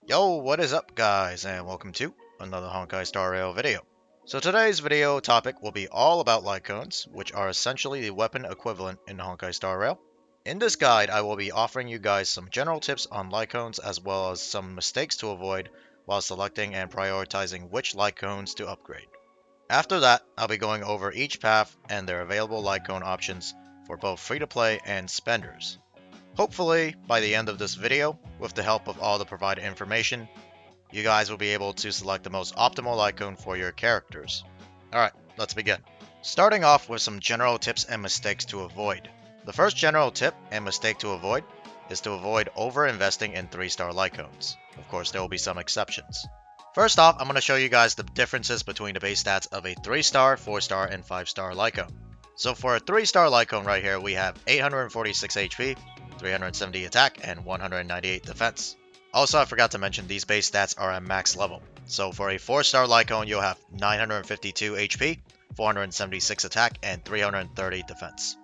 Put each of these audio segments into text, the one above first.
Yo, what is up guys, and welcome to another Honkai Star Rail video. So today's video topic will be all about light cones, which are essentially the weapon equivalent in Honkai Star Rail. In this guide, I will be offering you guys some general tips on light cones as well as some mistakes to avoid while selecting and prioritizing which light cones to upgrade. After that, I'll be going over each path and their available light cone options for both free-to-play and spenders. Hopefully, by the end of this video, with the help of all the provided information, you guys will be able to select the most optimal light cone for your characters. Alright, let's begin. Starting off with some general tips and mistakes to avoid. The first general tip and mistake to avoid is to avoid over-investing in 3-star light cones. Of course, there will be some exceptions. First off, I'm going to show you guys the differences between the base stats of a 3-star, 4-star, and 5-star light cone. So for a 3-star light cone right here, we have 846 HP, 370 attack, and 198 defense. Also, I forgot to mention these base stats are at max level. So for a 4-star light cone, you'll have 952 HP, 476 attack, and 330 defense.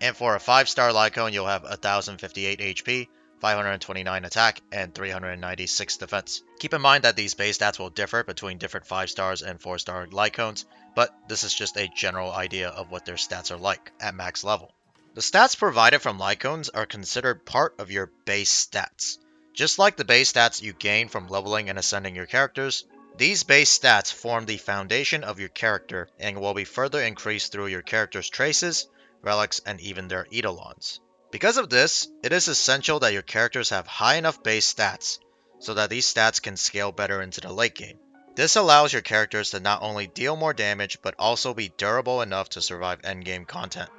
And for a 5-star light cone, you'll have 1058 HP, 529 attack, and 396 defense. Keep in mind that these base stats will differ between different 5-stars and 4-star light cones, but this is just a general idea of what their stats are like at max level. The stats provided from light cones are considered part of your base stats. Just like the base stats you gain from leveling and ascending your characters, these base stats form the foundation of your character and will be further increased through your character's traces, relics, and even their eidolons. Because of this, it is essential that your characters have high enough base stats so that these stats can scale better into the late game. This allows your characters to not only deal more damage but also be durable enough to survive endgame content.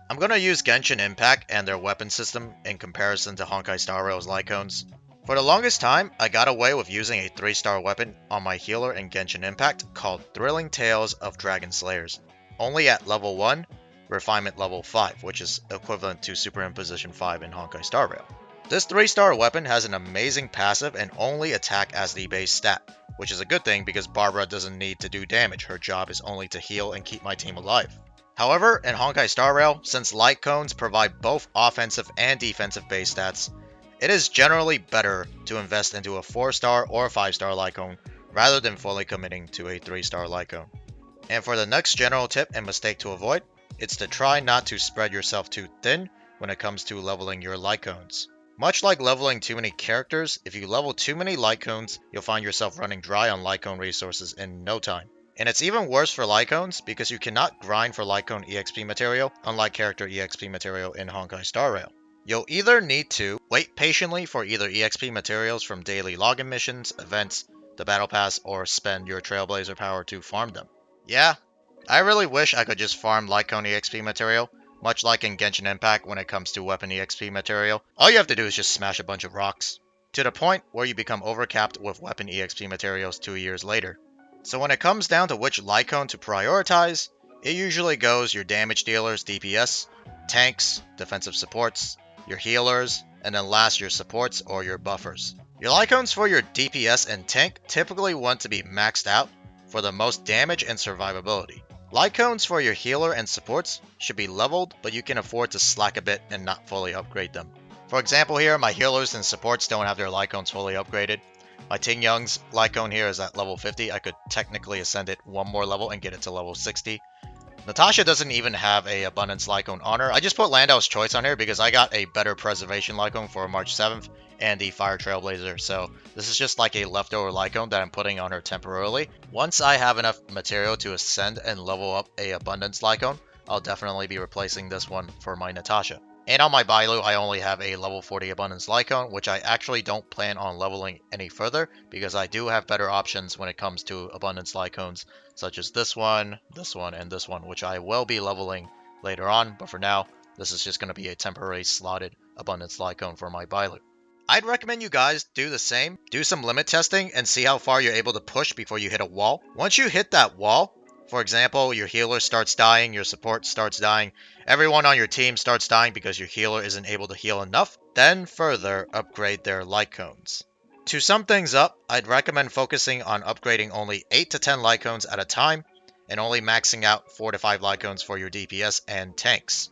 I'm going to use Genshin Impact and their weapon system in comparison to Honkai Star Rail's light cones. For the longest time, I got away with using a 3-star weapon on my healer in Genshin Impact called Thrilling Tales of Dragon Slayers, only at level 1, Refinement level 5, which is equivalent to Superimposition 5 in Honkai Star Rail. This 3-star weapon has an amazing passive and only attack as the base stat, which is a good thing because Barbara doesn't need to do damage, her job is only to heal and keep my team alive. However, in Honkai Star Rail, since light cones provide both offensive and defensive base stats, it is generally better to invest into a 4-star or 5-star light cone rather than fully committing to a 3-star light cone. And for the next general tip and mistake to avoid, it's to try not to spread yourself too thin when it comes to leveling your light cones. Much like leveling too many characters, if you level too many light cones, you'll find yourself running dry on light cone resources in no time. And it's even worse for light cones because you cannot grind for light cone EXP material, unlike character EXP material in Honkai Star Rail. You'll either need to wait patiently for either EXP materials from daily login missions, events, the battle pass, or spend your Trailblazer power to farm them. Yeah, I really wish I could just farm light cone EXP material, much like in Genshin Impact when it comes to weapon EXP material. All you have to do is just smash a bunch of rocks, to the point where you become overcapped with weapon EXP materials 2 years later. So when it comes down to which light cone to prioritize, it usually goes your damage dealers DPS, tanks, defensive supports, your healers, and then last your supports or your buffers. Your light cones for your DPS and tank typically want to be maxed out for the most damage and survivability. Light cones for your healer and supports should be leveled, but you can afford to slack a bit and not fully upgrade them. For example here, my healers and supports don't have their light cones fully upgraded. My Ting Young's light cone here is at level 50. I could technically ascend it one more level and get it to level 60. Natasha doesn't even have a Abundance light cone on her. I just put Landau's Choice on here because I got a better Preservation light cone for March 7th and the Fire Trailblazer. So this is just like a leftover light cone that I'm putting on her temporarily. Once I have enough material to ascend and level up a Abundance light cone, I'll definitely be replacing this one for my Natasha. And on my Bailu, I only have a level 40 Abundance light cone, which I actually don't plan on leveling any further because I do have better options when it comes to Abundance light cones, such as this one, and this one, which I will be leveling later on. But for now, this is just going to be a temporary slotted Abundance light cone for my Bailu. I'd recommend you guys do the same. Do some limit testing and see how far you're able to push before you hit a wall. Once you hit that wall, for example, your healer starts dying, your support starts dying, everyone on your team starts dying because your healer isn't able to heal enough, then further upgrade their light cones. To sum things up, I'd recommend focusing on upgrading only 8 to 10 light cones at a time, and only maxing out 4 to 5 light cones for your DPS and tanks.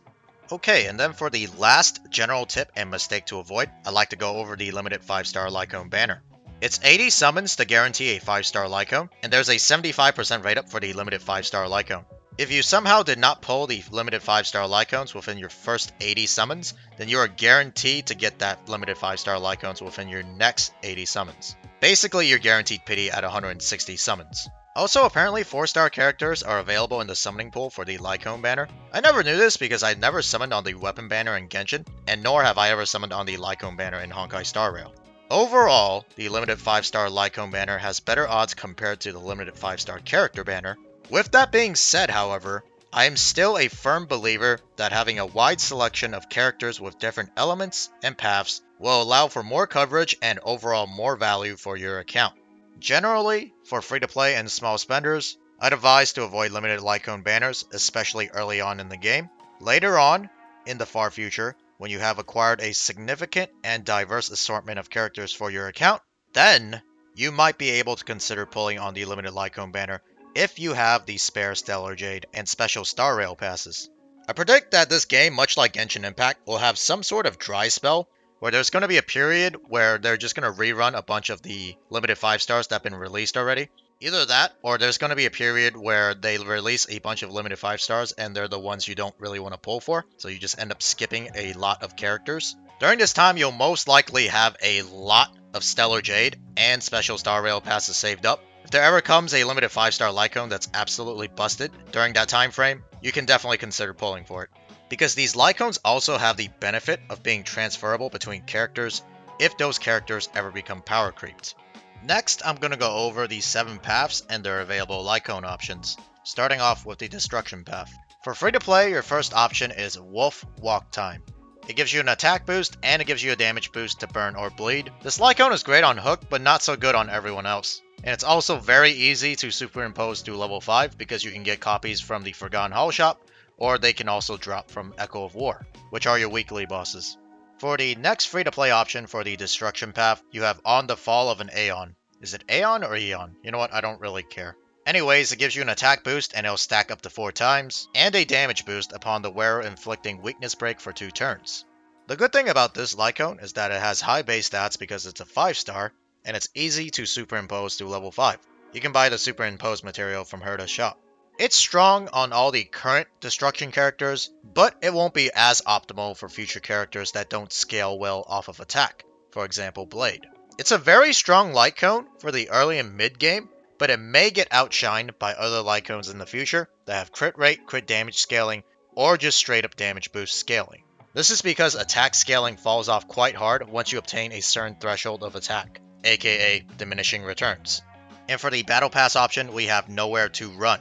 Okay, and then for the last general tip and mistake to avoid, I'd like to go over the limited 5-star light cone banner. It's 80 summons to guarantee a 5-star Lycone, and there's a 75% rate up for the limited 5-star Lycone. If you somehow did not pull the limited 5-star Lycones within your first 80 summons, then you are guaranteed to get that limited 5-star Lycones within your next 80 summons. Basically, you're guaranteed pity at 160 summons. Also, apparently 4-star characters are available in the summoning pool for the Lycone banner. I never knew this because I never summoned on the weapon banner in Genshin, and nor have I ever summoned on the Lycone banner in Honkai Star Rail. Overall, the limited 5-star Lycone banner has better odds compared to the limited 5-star character banner. With that being said, however, I am still a firm believer that having a wide selection of characters with different elements and paths will allow for more coverage and overall more value for your account. Generally, for free-to-play and small spenders, I'd advise to avoid limited Lycone banners, especially early on in the game. Later on, in the far future, when you have acquired a significant and diverse assortment of characters for your account, then you might be able to consider pulling on the limited Lycone banner if you have the spare Stellar Jade and special Star Rail passes. I predict that this game, much like Genshin Impact, will have some sort of dry spell where there's going to be a period where they're just going to rerun a bunch of the limited 5-stars that have been released already. Either that, or there's going to be a period where they release a bunch of limited 5-stars and they're the ones you don't really want to pull for, so you just end up skipping a lot of characters. During this time, you'll most likely have a lot of Stellar Jade and special Star Rail passes saved up. If there ever comes a limited 5-star Lycone that's absolutely busted during that time frame, you can definitely consider pulling for it. Because these Lycones also have the benefit of being transferable between characters if those characters ever become power creeped. Next, I'm going to go over the 7 paths and their available Lycone options, starting off with the Destruction path. For free-to-play, your first option is Wolf Walk Time. It gives you an attack boost and it gives you a damage boost to burn or bleed. This Lycone is great on Hook, but not so good on everyone else. And it's also very easy to superimpose to level 5 because you can get copies from the Forgotten Hall shop, or they can also drop from Echo of War, which are your weekly bosses. For the next free-to-play option for the Destruction path, you have On the Fall of an Aeon. Is it Aeon or Eon? You know what, I don't really care. Anyways, it gives you an attack boost and it'll stack up to 4 times, and a damage boost upon the wearer inflicting weakness break for 2 turns. The good thing about this Lycone is that it has high base stats because it's a 5-star, and it's easy to superimpose to level 5. You can buy the superimposed material from Herda's shop. It's strong on all the current Destruction characters, but it won't be as optimal for future characters that don't scale well off of attack, for example Blade. It's a very strong Lycone for the early and mid game, but it may get outshined by other Lycones in the future that have crit rate, crit damage scaling, or just straight up damage boost scaling. This is because attack scaling falls off quite hard once you obtain a certain threshold of attack, aka diminishing returns. And for the Battle Pass option, we have Nowhere to Run.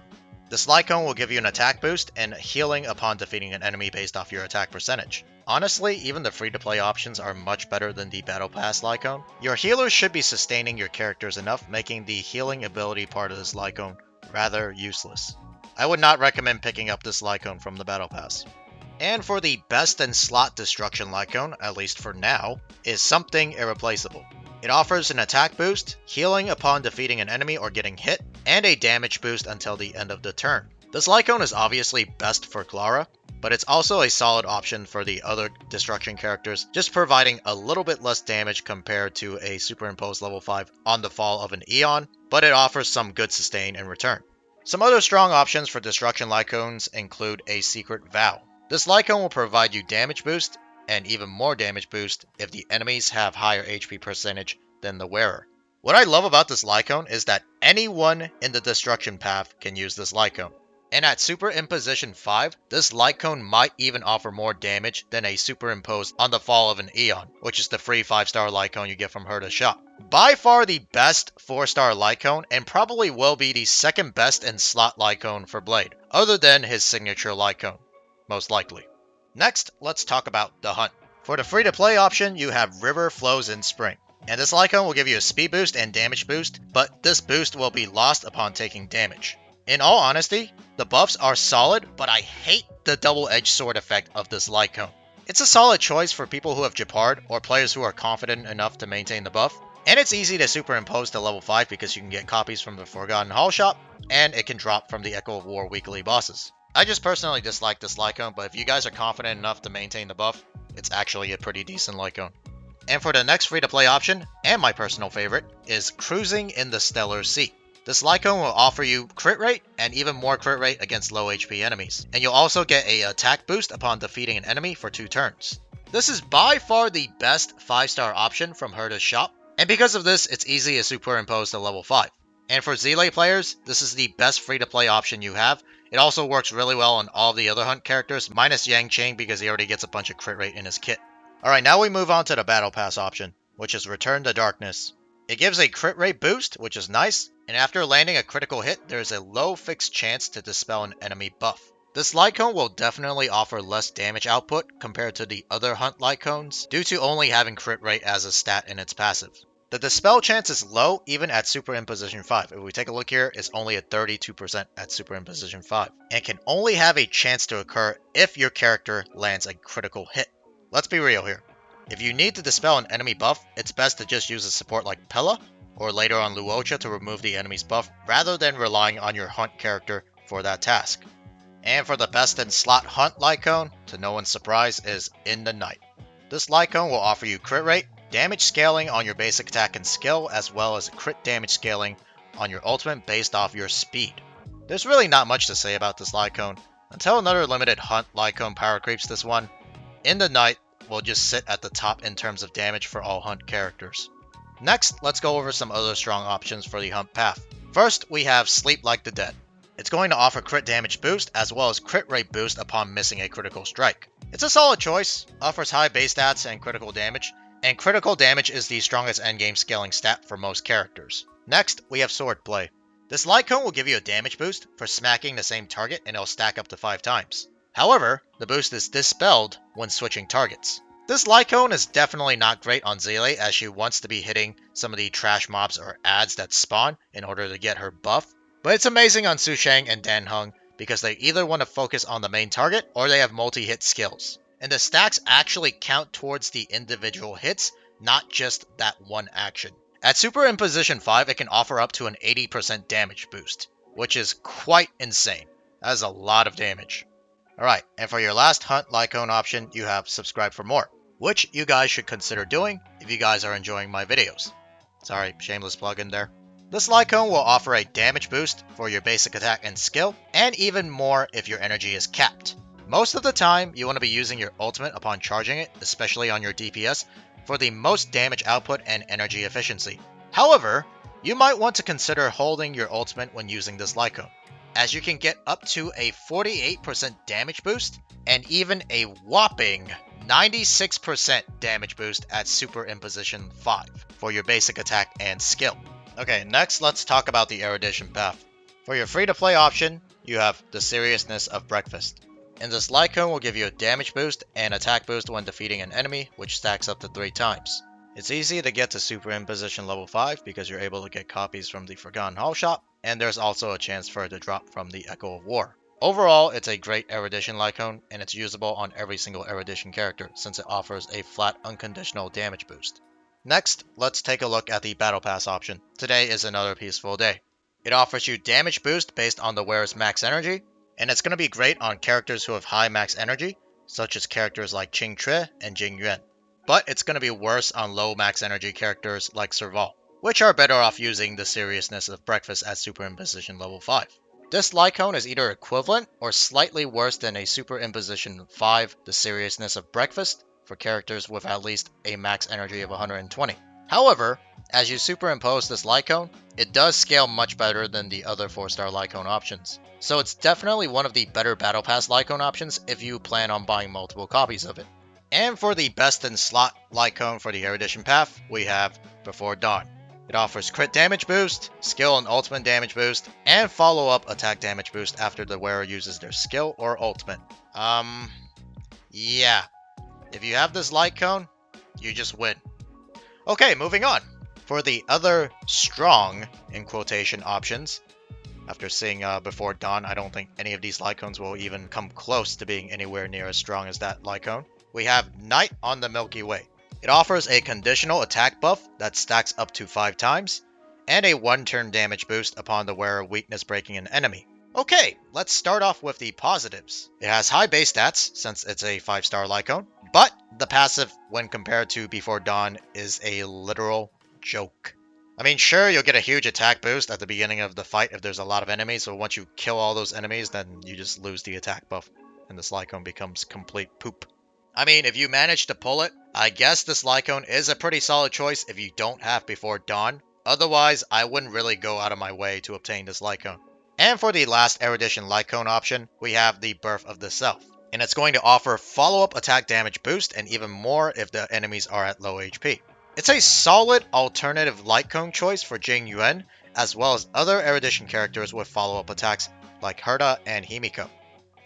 This Lycone will give you an attack boost and healing upon defeating an enemy based off your attack percentage. Honestly, even the free-to-play options are much better than the Battle Pass Lycone. Your healers should be sustaining your characters enough, making the healing ability part of this Lycone rather useless. I would not recommend picking up this Lycone from the Battle Pass. And for the best in slot Destruction Lycone, at least for now, is Something Irreplaceable. It offers an attack boost, healing upon defeating an enemy or getting hit, and a damage boost until the end of the turn. This Lycone is obviously best for Clara, but it's also a solid option for the other Destruction characters, just providing a little bit less damage compared to a superimposed level 5 On the Fall of an Aeon, but it offers some good sustain in return. Some other strong options for Destruction Lycones include a Secret Vow. This Lycone will provide you damage boost, and even more damage boost if the enemies have higher HP percentage than the wearer. What I love about this Lycone is that anyone in the Destruction path can use this Lycone. And at Super Imposition 5, this Lycone might even offer more damage than a superimposed On the Fall of an Aeon, which is the free 5-star Lycone you get from Herda's shop. By far the best 4-star Lycone, and probably will be the second best in slot Lycone for Blade, other than his signature Lycone, most likely. Next, let's talk about the Hunt. For the free-to-play option, you have River Flows in Spring. And this Lycone will give you a speed boost and damage boost, but this boost will be lost upon taking damage. In all honesty, the buffs are solid, but I hate the double-edged sword effect of this Lycone. It's a solid choice for people who have Jeopard or players who are confident enough to maintain the buff, and it's easy to superimpose to level 5 because you can get copies from the Forgotten Hall shop, and it can drop from the Echo of War weekly bosses. I just personally dislike this Lycone, but if you guys are confident enough to maintain the buff, it's actually a pretty decent Lycone. And for the next free-to-play option, and my personal favorite, is Cruising in the Stellar Sea. This Lycone will offer you crit rate and even more crit rate against low HP enemies. And you'll also get an attack boost upon defeating an enemy for 2 turns. This is by far the best 5-star option from Herta's shop, and because of this, it's easy to superimpose to level 5. And for Zile players, this is the best free-to-play option you have. It also works really well on all the other hunt characters, minus Yang Ching because he already gets a bunch of crit rate in his kit. Alright, now we move on to the Battle Pass option, which is Return to Darkness. It gives a crit rate boost, which is nice, and after landing a critical hit, there is a low fixed chance to dispel an enemy buff. This Lycone will definitely offer less damage output compared to the other hunt Lycones, due to only having crit rate as a stat in its passive. The dispel chance is low even at Superimposition 5. If we take a look here, it's only at 32% at Superimposition 5, and can only have a chance to occur if your character lands a critical hit. Let's be real here. If you need to dispel an enemy buff, it's best to just use a support like Pella, or later on Luocha to remove the enemy's buff, rather than relying on your hunt character for that task. And for the best in slot hunt Lycone, to no one's surprise, is In the Night. This Lycone will offer you crit rate, damage scaling on your basic attack and skill, as well as crit damage scaling on your ultimate based off your speed. There's really not much to say about this Lycone. Until another limited hunt Lycone power creeps this one, In the Night will just sit at the top in terms of damage for all hunt characters. Next, let's go over some other strong options for the hunt path. First, we have Sleep Like the Dead. It's going to offer crit damage boost as well as crit rate boost upon missing a critical strike. It's a solid choice, offers high base stats and critical damage is the strongest endgame scaling stat for most characters. Next, we have Swordplay. This Lycone will give you a damage boost for smacking the same target and it'll stack up to 5 times. However, the boost is dispelled when switching targets. This Lycone is definitely not great on Zile as she wants to be hitting some of the trash mobs or ads that spawn in order to get her buff, but it's amazing on Sushang and Danheng because they either want to focus on the main target or they have multi-hit skills. And the stacks actually count towards the individual hits, not just that one action. At Superimposition 5, it can offer up to an 80% damage boost, which is quite insane. That is a lot of damage. Alright, and for your last hunt Lycone option, you have Subscribe for More, which you guys should consider doing if you guys are enjoying my videos. Sorry, shameless plug in there. This Lycone will offer a damage boost for your basic attack and skill, and even more if your energy is capped. Most of the time, you want to be using your ultimate upon charging it, especially on your DPS, for the most damage output and energy efficiency. However, you might want to consider holding your ultimate when using this Lycone, as you can get up to a 48% damage boost and even a whopping 96% damage boost at Superimposition 5 for your basic attack and skill. Okay, next let's talk about the Erudition path. For your free-to-play option, you have the Seriousness of Breakfast. And this Lycone will give you a damage boost and attack boost when defeating an enemy, which stacks up to 3 times. It's easy to get to Superimposition level 5 because you're able to get copies from the Forgotten Hall shop, and there's also a chance for it to drop from the Echo of War. Overall, it's a great Erudition Lycone, and it's usable on every single Erudition character since it offers a flat unconditional damage boost. Next, let's take a look at the Battle Pass option. Today is another peaceful day. It offers you damage boost based on the wearer's max energy, and it's going to be great on characters who have high max energy, such as characters like Qing Tre and Jing Yuan. But it's going to be worse on low max energy characters like Serval, which are better off using the Seriousness of Breakfast at Superimposition level 5. This Lycone is either equivalent or slightly worse than a Superimposition 5, the Seriousness of Breakfast, for characters with at least a max energy of 120. However, as you superimpose this Lycone, it does scale much better than the other 4-star Lycone options. So it's definitely one of the better Battle Pass Lycone options if you plan on buying multiple copies of it. And for the best in slot Lycone for the Erudition path, we have Before Dawn. It offers crit damage boost, skill and ultimate damage boost, and follow-up attack damage boost after the wearer uses their skill or ultimate. Yeah. If you have this Lycone, you just win. Okay, moving on. For the other strong, in quotation, options, after seeing Before Dawn, I don't think any of these Lycones will even come close to being anywhere near as strong as that Lycone. We have Night on the Milky Way. It offers a conditional attack buff that stacks up to 5 times, and a 1-turn damage boost upon the wearer weakness breaking an enemy. Okay, let's start off with the positives. It has high base stats, since it's a 5-star Lycone, but the passive when compared to Before Dawn is a literal joke. I mean, sure, you'll get a huge attack boost at the beginning of the fight if there's a lot of enemies, so once you kill all those enemies, then you just lose the attack buff, and this Lycone becomes complete poop. I mean, if you manage to pull it, I guess this Lycone is a pretty solid choice if you don't have Before Dawn. Otherwise, I wouldn't really go out of my way to obtain this Lycone. And for the last erudition Lycone option, we have the Birth of the Self. And it's going to offer follow-up attack damage boost and even more if the enemies are at low HP. It's a solid alternative Lycone choice for Jing Yuan, as well as other erudition characters with follow-up attacks like Herta and Himiko.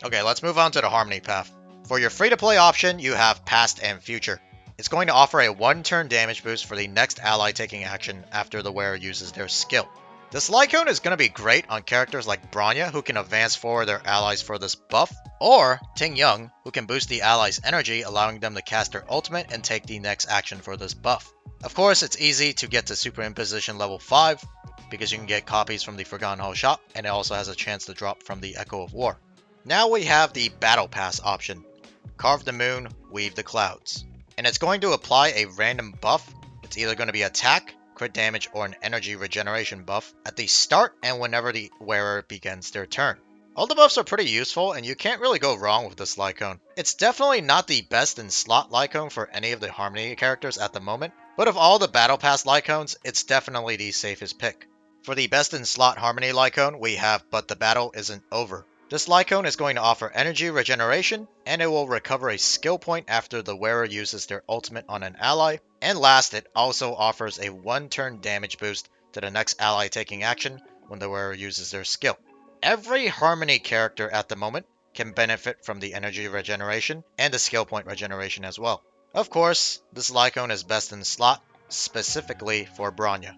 Okay, let's move on to the Harmony path. For your free-to-play option, you have Past and Future. It's going to offer a one-turn damage boost for the next ally taking action after the wearer uses their skill. This Lycone is going to be great on characters like Bronya, who can advance forward their allies for this buff, or Ting Young, who can boost the allies' energy, allowing them to cast their ultimate and take the next action for this buff. Of course, it's easy to get to Superimposition level 5, because you can get copies from the Forgotten Hall shop, and it also has a chance to drop from the Echo of War. Now we have the Battle Pass option. Carve the Moon, Weave the Clouds. And it's going to apply a random buff. It's either going to be attack, crit damage, or an energy regeneration buff at the start and whenever the wearer begins their turn. All the buffs are pretty useful, and you can't really go wrong with this Lycone. It's definitely not the best in slot Lycone for any of the Harmony characters at the moment, but of all the Battle Pass Lycones, it's definitely the safest pick. For the best in slot Harmony Lycone, we have But the Battle Isn't Over. This Lycone is going to offer energy regeneration, and it will recover a skill point after the wearer uses their ultimate on an ally. And last, it also offers a one-turn damage boost to the next ally taking action when the wearer uses their skill. Every Harmony character at the moment can benefit from the energy regeneration and the skill point regeneration as well. Of course, this Lycone is best in slot, specifically for Bronya.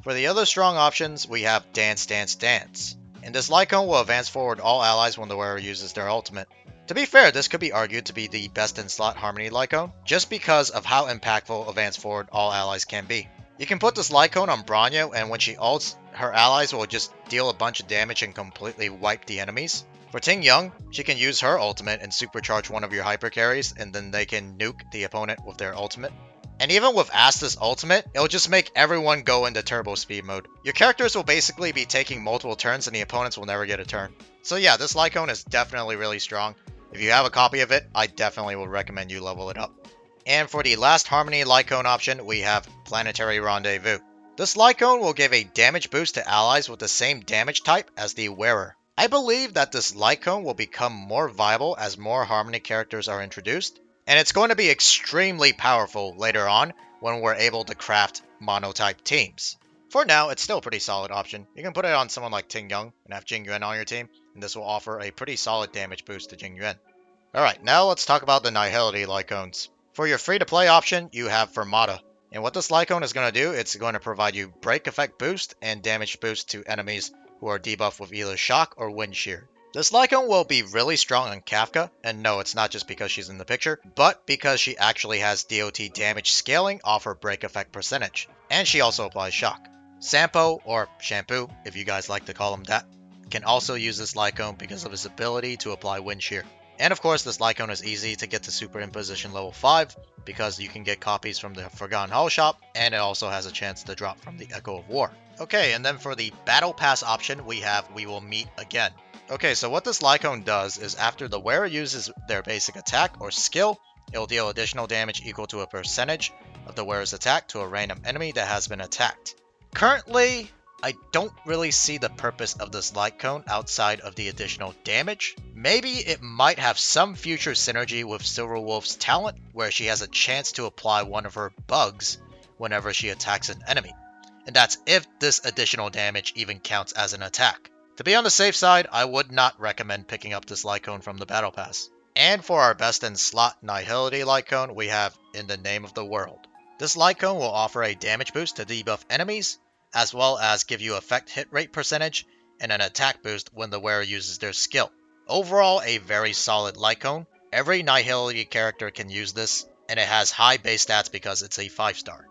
For the other strong options, we have Dance Dance Dance. And this Lycone will advance forward all allies when the wearer uses their ultimate. To be fair, this could be argued to be the best in slot Harmony Lycone, just because of how impactful advance forward all allies can be. You can put this Lycone on Bronya, and when she ults, her allies will just deal a bunch of damage and completely wipe the enemies. For Ting Young, she can use her ultimate and supercharge one of your hyper carries, and then they can nuke the opponent with their ultimate. And even with Asta's ultimate, it'll just make everyone go into turbo speed mode. Your characters will basically be taking multiple turns and the opponents will never get a turn. So yeah, this Lycone is definitely really strong. If you have a copy of it, I definitely would recommend you level it up. And for the last Harmony Lycone option, we have Planetary Rendezvous. This Lycone will give a damage boost to allies with the same damage type as the wearer. I believe that this Lycone will become more viable as more Harmony characters are introduced. And it's going to be extremely powerful later on when we're able to craft monotype teams. For now, it's still a pretty solid option. You can put it on someone like Ting Young and have Jing Yuan on your team, and this will offer a pretty solid damage boost to Jing Yuan. Alright, now let's talk about the Nihility Lycones. For your free-to-play option, you have Fermata. And what this Lycone is going to do, it's going to provide you break effect boost and damage boost to enemies who are debuffed with either shock or wind shear. This Lycone will be really strong on Kafka, and no, it's not just because she's in the picture, but because she actually has DOT damage scaling off her break effect percentage, and she also applies shock. Sampo, or Shampoo, if you guys like to call him that, can also use this Lycone because of his ability to apply wind shear. And of course, this Lycone is easy to get to Superimposition level 5, because you can get copies from the Forgotten Hall shop, and it also has a chance to drop from the Echo of War. Okay, and then for the Battle Pass option, we have We Will Meet Again. Okay, so what this Lycone does is after the wearer uses their basic attack or skill, it'll deal additional damage equal to a percentage of the wearer's attack to a random enemy that has been attacked. Currently, I don't really see the purpose of this Lycone outside of the additional damage. Maybe it might have some future synergy with Silverwolf's talent, where she has a chance to apply one of her bugs whenever she attacks an enemy. And that's if this additional damage even counts as an attack. To be on the safe side, I would not recommend picking up this Lycone from the Battle Pass. And for our best in slot Nihility Lycone, we have In the Name of the World. This Lycone will offer a damage boost to debuff enemies, as well as give you effect hit rate percentage and an attack boost when the wearer uses their skill. Overall, a very solid Lycone. Every Nihility character can use this, and it has high base stats because it's a 5-star.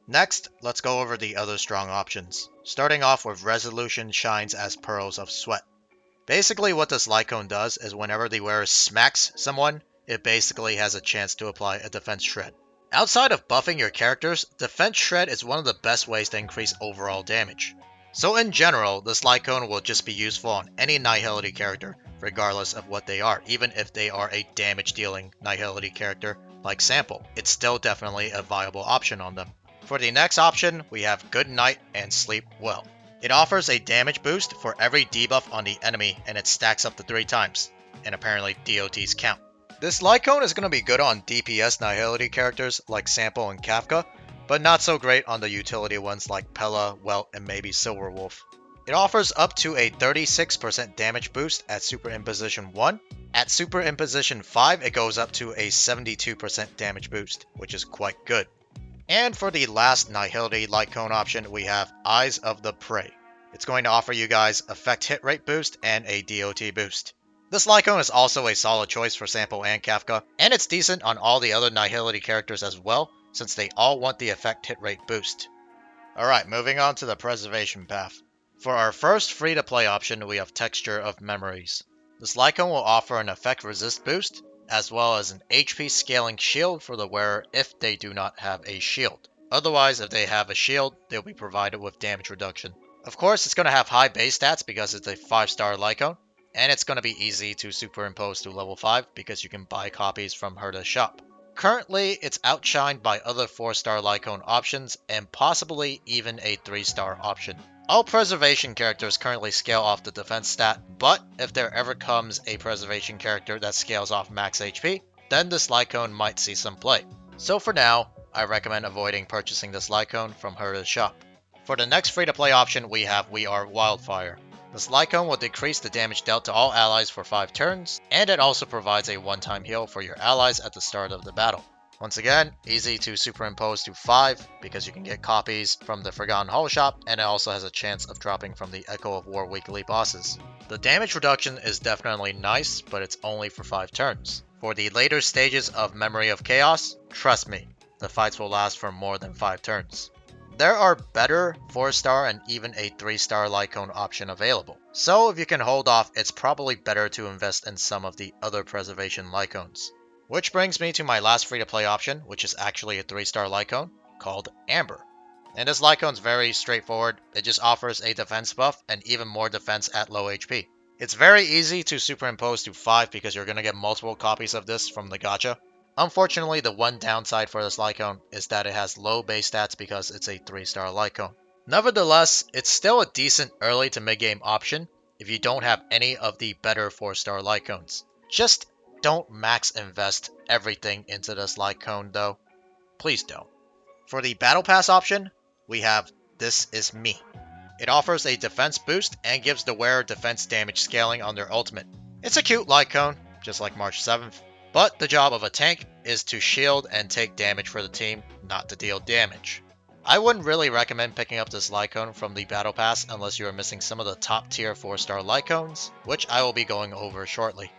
Next, let's go over the other strong options. Starting off with Resolution Shines as Pearls of Sweat. Basically what this Lycone does is whenever the wearer smacks someone, it basically has a chance to apply a defense shred. Outside of buffing your characters, defense shred is one of the best ways to increase overall damage. So in general, this Lycone will just be useful on any Nihility character, regardless of what they are. Even if they are a damage dealing Nihility character like Sample, it's still definitely a viable option on them. For the next option, we have Good Night and Sleep Well. It offers a damage boost for every debuff on the enemy, and it stacks up to 3 times, and apparently DOTs count. This Lycone is going to be good on DPS Nihility characters like Sample and Kafka, but not so great on the utility ones like Pella, Welt, and maybe Silverwolf. It offers up to a 36% damage boost at Superimposition 1. At Superimposition 5, it goes up to a 72% damage boost, which is quite good. And for the last Nihility Lycone option, we have Eyes of the Prey. It's going to offer you guys effect hit rate boost and a DOT boost. This Lycone is also a solid choice for Sample and Kafka, and it's decent on all the other Nihility characters as well, since they all want the effect hit rate boost. Alright, moving on to the preservation path. For our first free-to-play option, we have Texture of Memories. This Lycone will offer an effect resist boost, as well as an HP scaling shield for the wearer if they do not have a shield. Otherwise, if they have a shield, they'll be provided with damage reduction. Of course, it's going to have high base stats because it's a 5-star Lycone, and it's going to be easy to superimpose to level 5 because you can buy copies from Herta's shop. Currently, it's outshined by other 4-star Lycone options and possibly even a 3-star option. All preservation characters currently scale off the defense stat, but if there ever comes a preservation character that scales off max HP, then this Lycone might see some play. So for now, I recommend avoiding purchasing this Lycone from Herta's shop. For the next free-to-play option, we have We Are Wildfire. This Lycone will decrease the damage dealt to all allies for 5 turns, and it also provides a one-time heal for your allies at the start of the battle. Once again, easy to superimpose to 5 because you can get copies from the Forgotten Hall shop, and it also has a chance of dropping from the Echo of War weekly bosses. The damage reduction is definitely nice, but it's only for 5 turns. For the later stages of Memory of Chaos, trust me, the fights will last for more than 5 turns. There are better 4-star and even a 3-star Lycone option available. So if you can hold off, it's probably better to invest in some of the other preservation Lycones. Which brings me to my last free-to-play option, which is actually a 3-star Lycone, called Amber. And this Lycone's very straightforward. It just offers a defense buff and even more defense at low HP. It's very easy to superimpose to 5 because you're going to get multiple copies of this from the gacha. Unfortunately, the one downside for this Lycone is that it has low base stats because it's a 3-star Lycone. Nevertheless, it's still a decent early to mid-game option if you don't have any of the better 4-star Lycones. Just don't max invest everything into this Lycone though. Please don't. For the Battle Pass option, we have This Is Me. It offers a defense boost and gives the wearer defense damage scaling on their ultimate. It's a cute Lycone, just like March 7th. But the job of a tank is to shield and take damage for the team, not to deal damage. I wouldn't really recommend picking up this Lycone from the Battle Pass unless you are missing some of the top tier 4-star Lycones, which I will be going over shortly.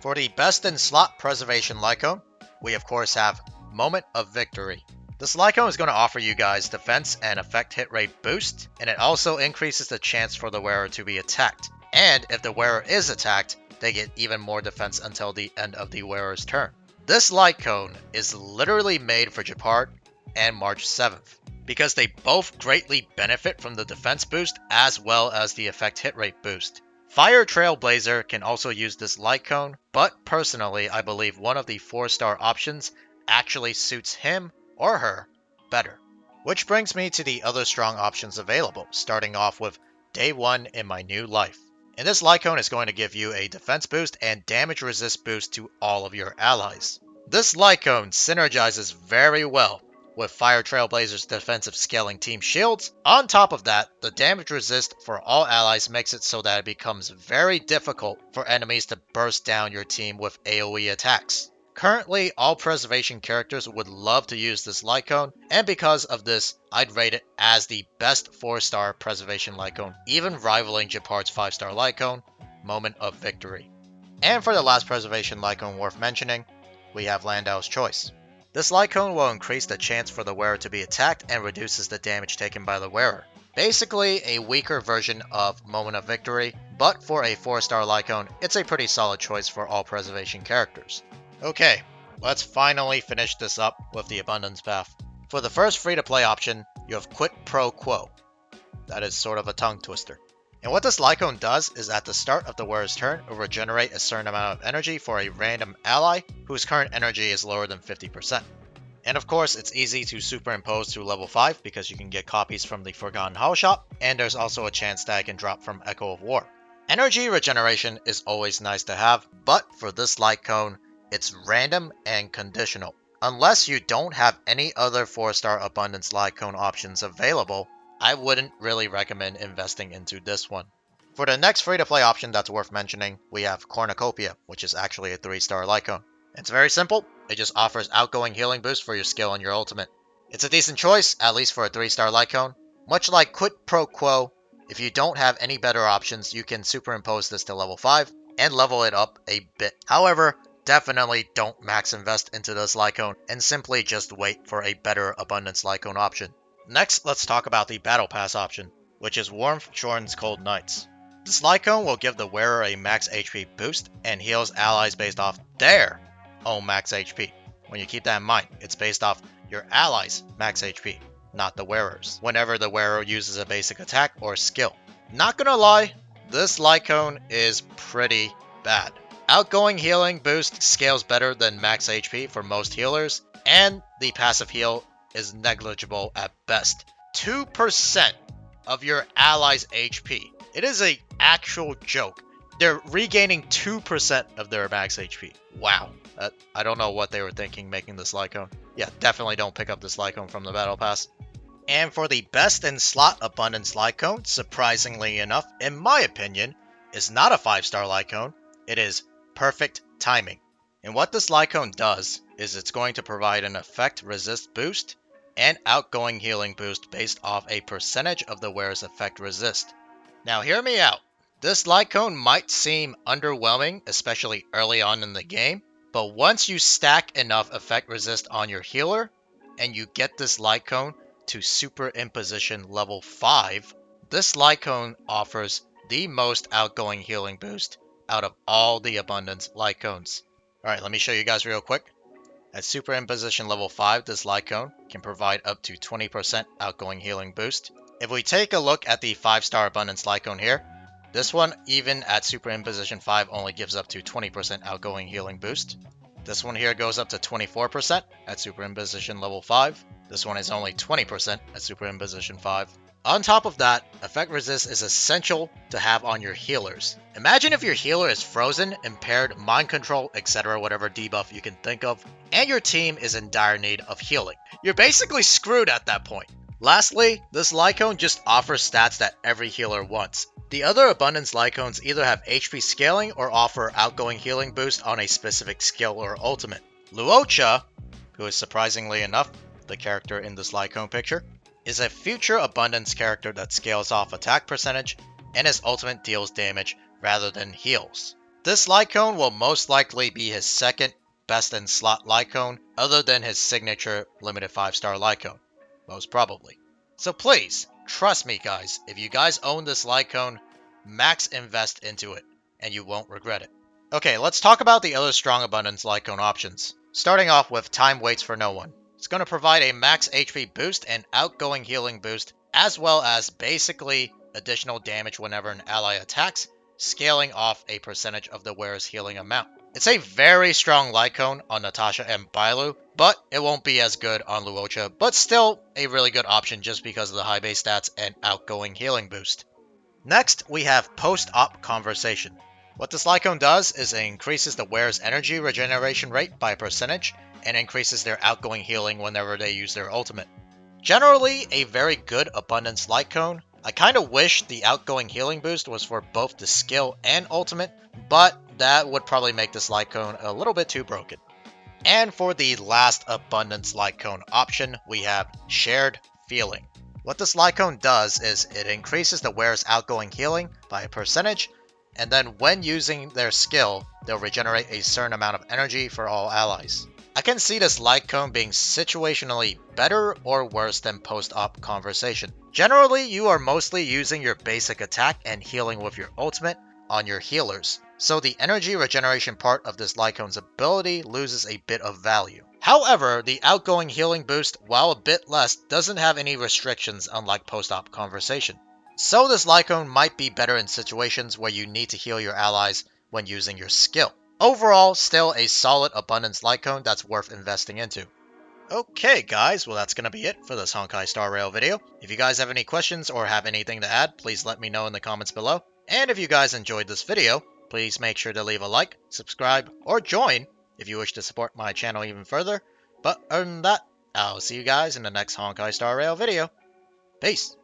For the best in slot preservation Lycone, we of course have Moment of Victory. This Lycone is going to offer you guys defense and effect hit rate boost, and it also increases the chance for the wearer to be attacked. And if the wearer is attacked, they get even more defense until the end of the wearer's turn. This Lycone is literally made for Japart and March 7th, because they both greatly benefit from the defense boost as well as the effect hit rate boost. Fire Trailblazer can also use this Lycone, but personally I believe one of the 4-star options actually suits him or her better. Which brings me to the other strong options available, starting off with Day 1 in My New Life. And this Lycone is going to give you a defense boost and damage resist boost to all of your allies. This Lycone synergizes very well with Fire Trailblazer's defensive scaling team shields. On top of that, the damage resist for all allies makes it so that it becomes very difficult for enemies to burst down your team with AoE attacks. Currently, all preservation characters would love to use this Lycone, and because of this, I'd rate it as the best 4-star preservation Lycone, even rivaling Japart's 5-star Lycone, Moment of Victory. And for the last preservation Lycone worth mentioning, we have Landau's Choice. This Lycone will increase the chance for the wearer to be attacked and reduces the damage taken by the wearer. Basically, a weaker version of Moment of Victory, but for a 4-star Lycone, it's a pretty solid choice for all preservation characters. Okay, let's finally finish this up with the abundance path. For the first free-to-play option, you have Quid Pro Quo. That is sort of a tongue twister. And what this Lycone does is at the start of the wearer's turn, it will regenerate a certain amount of energy for a random ally whose current energy is lower than 50%. And of course, it's easy to superimpose through level 5 because you can get copies from the Forgotten Hollow Shop, and there's also a chance that it can drop from Echo of War. Energy regeneration is always nice to have, but for this Lycone, it's random and conditional. Unless you don't have any other 4-star Abundance Lycone options available, I wouldn't really recommend investing into this one. For the next free-to-play option that's worth mentioning, we have Cornucopia, which is actually a 3-star Lycone. It's very simple, it just offers outgoing healing boost for your skill and your ultimate. It's a decent choice, at least for a 3-star Lycone. Much like Quid Pro Quo, if you don't have any better options, you can superimpose this to level 5 and level it up a bit. However, definitely don't max invest into this Lycone and simply just wait for a better Abundance Lycone option. Next, let's talk about the Battle Pass option, which is Warmth Shortens Cold Nights. This Lycone will give the wearer a max HP boost and heals allies based off their own max HP. When you keep that in mind, it's based off your allies' max HP, not the wearer's, whenever the wearer uses a basic attack or skill. Not gonna lie, this Lycone is pretty bad. Outgoing healing boost scales better than max HP for most healers, and the passive heal is negligible at best. 2% of your allies' HP. It is an actual joke. They're regaining 2% of their max HP. Wow. I don't know what they were thinking making this Lycone. Yeah, definitely don't pick up this Lycone from the Battle Pass. And for the best in slot Abundance Lycone, surprisingly enough, in my opinion, is not a 5-star Lycone. It is Perfect Timing. And what this Lycone does is it's going to provide an effect resist boost and outgoing healing boost based off a percentage of the wearer's effect resist. Now hear me out. This Lycone might seem underwhelming, especially early on in the game, but once you stack enough effect resist on your healer, and you get this Lycone to Superimposition level 5, this Lycone offers the most outgoing healing boost out of all the Abundance Lycones. Alright, let me show you guys real quick. At Superimposition level 5, this Lycone can provide up to 20% outgoing healing boost. If we take a look at the 5-star Abundance Lycone here, this one, even at Superimposition 5, only gives up to 20% outgoing healing boost. This one here goes up to 24% at Superimposition level 5. This one is only 20% at Superimposition 5. On top of that, effect resist is essential to have on your healers. Imagine if your healer is frozen, impaired, mind control, etc., whatever debuff you can think of, and your team is in dire need of healing. You're basically screwed at that point. Lastly, this Lycone just offers stats that every healer wants. The other Abundance Lycones either have HP scaling or offer outgoing healing boost on a specific skill or ultimate. Luocha, who is surprisingly enough the character in this Lycone picture, is a future Abundance character that scales off attack percentage and his ultimate deals damage rather than heals. This Lycone will most likely be his second best in slot Lycone other than his signature limited 5-star Lycone, most probably. So please, trust me guys, if you guys own this Lycone, max invest into it and you won't regret it. Okay, let's talk about the other strong Abundance Lycone options. Starting off with Time Waits for No One. It's going to provide a max HP boost and outgoing healing boost, as well as basically additional damage whenever an ally attacks, scaling off a percentage of the wearer's healing amount. It's a very strong Lycone on Natasha and Bailu, but it won't be as good on Luocha, but still a really good option just because of the high base stats and outgoing healing boost. Next, we have Post-Op Conversation. What this Lycone does is it increases the wearer's energy regeneration rate by a percentage, and increases their outgoing healing whenever they use their ultimate. Generally, a very good Abundance Lycone. I kinda wish the outgoing healing boost was for both the skill and ultimate, but that would probably make this Lycone a little bit too broken. And for the last Abundance Lycone option, we have Shared Feeling. What this Lycone does is it increases the wearer's outgoing healing by a percentage, and then when using their skill, they'll regenerate a certain amount of energy for all allies. I can see this Lycone being situationally better or worse than Post-Op Conversation. Generally, you are mostly using your basic attack and healing with your ultimate on your healers, so the energy regeneration part of this Lycone's ability loses a bit of value. However, the outgoing healing boost, while a bit less, doesn't have any restrictions unlike post-op conversation. So this Lycone might be better in situations where you need to heal your allies when using your skill. Overall, still a solid abundance Lycone that's worth investing into. Okay guys, well that's going to be it for this Honkai Star Rail video. If you guys have any questions or have anything to add, please let me know in the comments below. And if you guys enjoyed this video, please make sure to leave a like, subscribe, or join if you wish to support my channel even further. But other than that, I'll see you guys in the next Honkai Star Rail video. Peace!